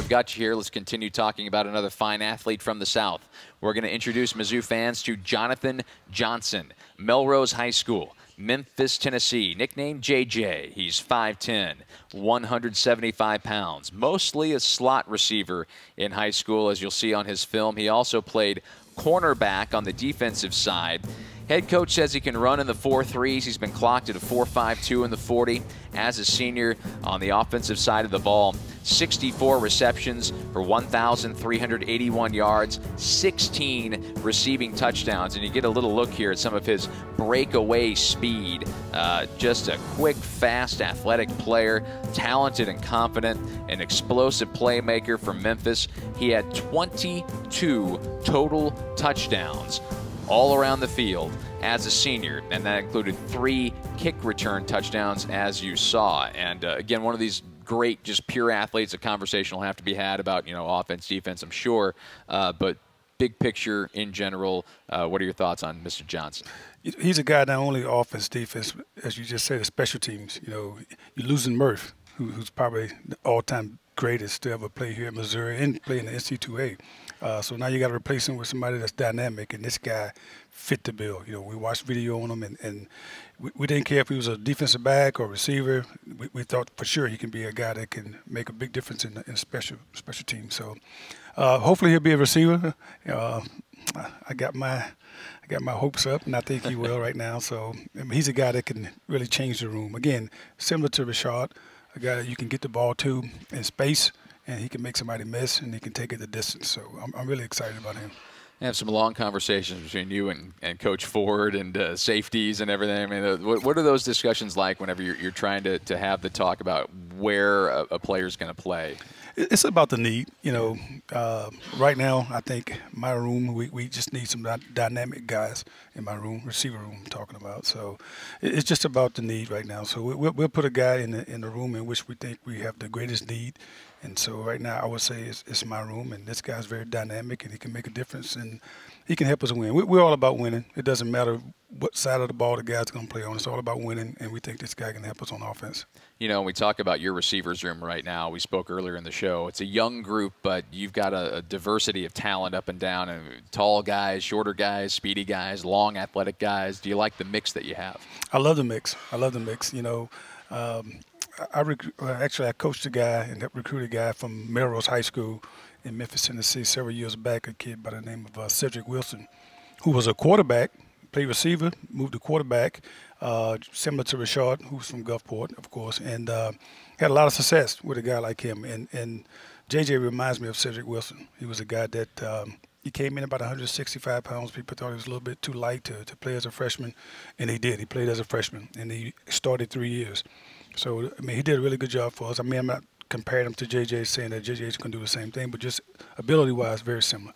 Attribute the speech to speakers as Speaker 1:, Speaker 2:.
Speaker 1: we've got you here, let's continue talking about another fine athlete from the South. We're going to introduce Mizzou fans to Johnathon Johnson, Melrose High School, Memphis, Tennessee, nicknamed JJ. He's 5'10", 175 pounds, mostly a slot receiver in high school, as you'll see on his film. He also played cornerback on the defensive side. Head coach says he can run in the 4.3s. He's been clocked at a 4.52 in the 40 as a senior on the offensive side of the ball. 64 receptions for 1,381 yards, 16 receiving touchdowns. And you get a little look here at some of his breakaway speed. Just a quick, fast, athletic player, talented and confident, an explosive playmaker from Memphis. He had 22 total touchdowns all around the field as a senior, and that included 3 kick return touchdowns, as you saw. And again, one of these great, just pure athletes. A conversation will have to be had about, you know, offense, defense, I'm sure, but big picture in general, what are your thoughts on Mr. Johnson?
Speaker 2: He's a guy not only offense, defense, as you just said, the special teams. You know, you're losing Murph, who's probably the all-time greatest to ever play here at Missouri and play in the NC2A. So now you got to replace him with somebody that's dynamic, and this guy fit the bill. You know, we watched video on him, and we didn't care if he was a defensive back or receiver. We thought for sure he can be a guy that can make a big difference in special teams. So hopefully he'll be a receiver. I got my hopes up, and I think he will right now. So I mean, he's a guy that can really change the room. Again, similar to Rashad, a guy that you can get the ball to in space, and he can make somebody miss, and he can take it the distance. So I'm really excited about him.
Speaker 1: I have some long conversations between you and Coach Ford and safeties and everything. I mean, what are those discussions like whenever you're trying to have the talk about where a player's going to play?
Speaker 2: It's about the need. You know, right now I think my room, we just need some dynamic guys in my room, receiver room I'm talking about. So it's just about the need right now. So we'll put a guy in the room in which we think we have the greatest need. And so right now I would say it's my room, and this guy's very dynamic, and he can make a difference, and he can help us win. We're all about winning. It doesn't matter what side of the ball the guy's going to play on. It's all about winning, and we think this guy can help us on offense.
Speaker 1: You know, when we talk about your receivers room right now, we spoke earlier in the show. It's a young group, but you've got a diversity of talent up and down, and tall guys, shorter guys, speedy guys, long athletic guys. Do you like the mix that you have?
Speaker 2: I love the mix. I love the mix. You know, actually, I coached a guy and helped recruit a guy from Melrose High School in Memphis, Tennessee, several years back, a kid by the name of Cedric Wilson, who was a quarterback, played receiver, moved to quarterback, similar to Rashad, who's from Gulfport, of course, and had a lot of success with a guy like him. And JJ reminds me of Cedric Wilson. He was a guy that he came in about 165 pounds. People thought he was a little bit too light to play as a freshman, and he did. He played as a freshman, and he started 3 years. So, I mean, he did a really good job for us. I mean, I'm not comparing him to JJ, saying that JJ is going to do the same thing, but just ability-wise, very similar.